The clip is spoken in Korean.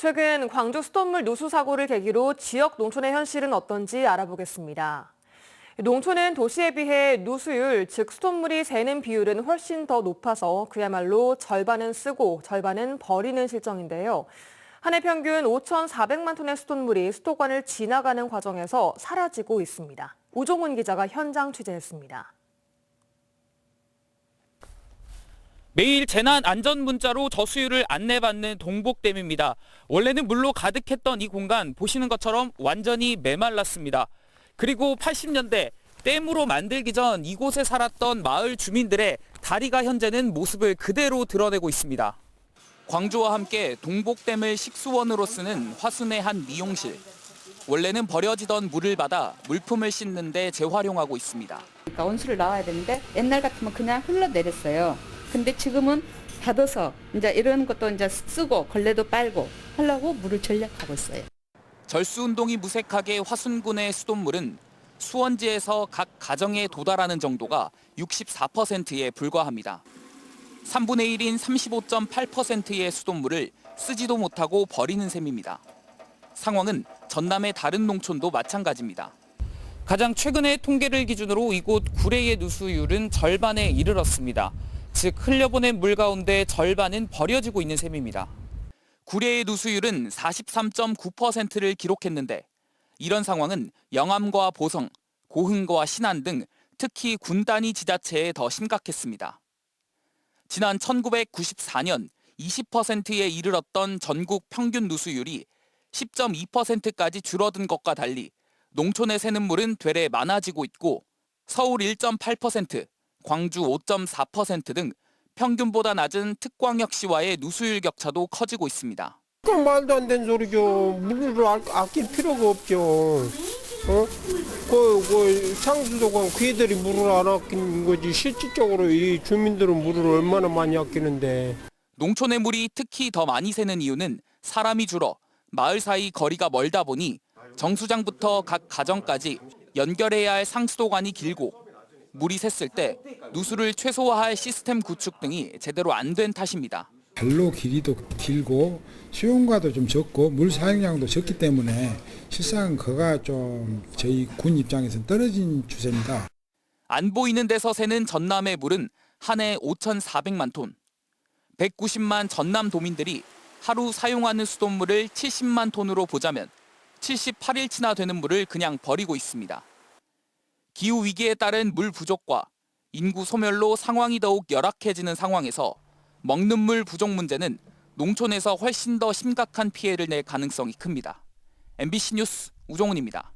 최근 광주 수돗물 누수 사고를 계기로 지역 농촌의 현실은 어떤지 알아보겠습니다. 농촌은 도시에 비해 누수율, 즉 수돗물이 새는 비율은 훨씬 더 높아서 그야말로 절반은 쓰고 절반은 버리는 실정인데요. 한 해 평균 5,400만 톤의 수돗물이 수도관을 지나가는 과정에서 사라지고 있습니다. 우종훈 기자가 현장 취재했습니다. 매일 재난 안전 문자로 저수유를 안내받는 동복댐입니다. 원래는 물로 가득했던 이 공간 보시는 것처럼 완전히 메말랐습니다. 그리고 80년대 댐으로 만들기 전 이곳에 살았던 마을 주민들의 다리가 현재는 모습을 그대로 드러내고 있습니다. 광주와 함께 동복댐을 식수원으로 쓰는 화순의 한 미용실. 원래는 버려지던 물을 받아 물품을 씻는 데 재활용하고 있습니다. 그러니까 온수를 나와야 되는데 옛날 같으면 그냥 흘러내렸어요. 근데 지금은 닫아서 이제 이런 것도 이제 쓰고 걸레도 빨고 하려고 물을 전략하고 있어요. 절수 운동이 무색하게 화순군의 수돗물은 수원지에서 각 가정에 도달하는 정도가 64%에 불과합니다. 3분의 1인 35.8%의 수돗물을 쓰지도 못하고 버리는 셈입니다. 상황은 전남의 다른 농촌도 마찬가지입니다. 가장 최근의 통계를 기준으로 이곳 구례의 누수율은 절반에 이르렀습니다. 즉 흘려보낸 물 가운데 절반은 버려지고 있는 셈입니다. 구례의 누수율은 43.9%를 기록했는데 이런 상황은 영암과 보성, 고흥과 신안 등 특히 군 단위 지자체에 더 심각했습니다. 지난 1994년 20%에 이르렀던 전국 평균 누수율이 10.2%까지 줄어든 것과 달리 농촌에 새는 물은 되레 많아지고 있고 서울 1.8%, 광주 5.4% 등 평균보다 낮은 특광역시와의 누수율 격차도 커지고 있습니다. 그 말도 안 되는 소리죠. 물을 아낄 필요가 없죠. 그 상수도관 그들이 물을 안 아끼는 거지 실질적으로 이 주민들은 물을 얼마나 많이 아끼는데. 농촌의 물이 특히 더 많이 새는 이유는 사람이 줄어 마을 사이 거리가 멀다 보니 정수장부터 각 가정까지 연결해야 할 상수도관이 길고 물이 샜을 때 누수를 최소화할 시스템 구축 등이 제대로 안 된 탓입니다. 발로 길이도 길고 수용과도 좀 적고 물 사용량도 적기 때문에 실상 그가 좀 저희 군 입장에서는 떨어진 추세입니다. 안 보이는 데서 새는 전남의 물은 한 해 5,400만 톤. 190만 전남 도민들이 하루 사용하는 수돗물을 70만 톤으로 보자면 78일치나 되는 물을 그냥 버리고 있습니다. 기후 위기에 따른 물 부족과 인구 소멸로 상황이 더욱 열악해지는 상황에서 먹는 물 부족 문제는 농촌에서 훨씬 더 심각한 피해를 낼 가능성이 큽니다. MBC 뉴스 우종훈입니다.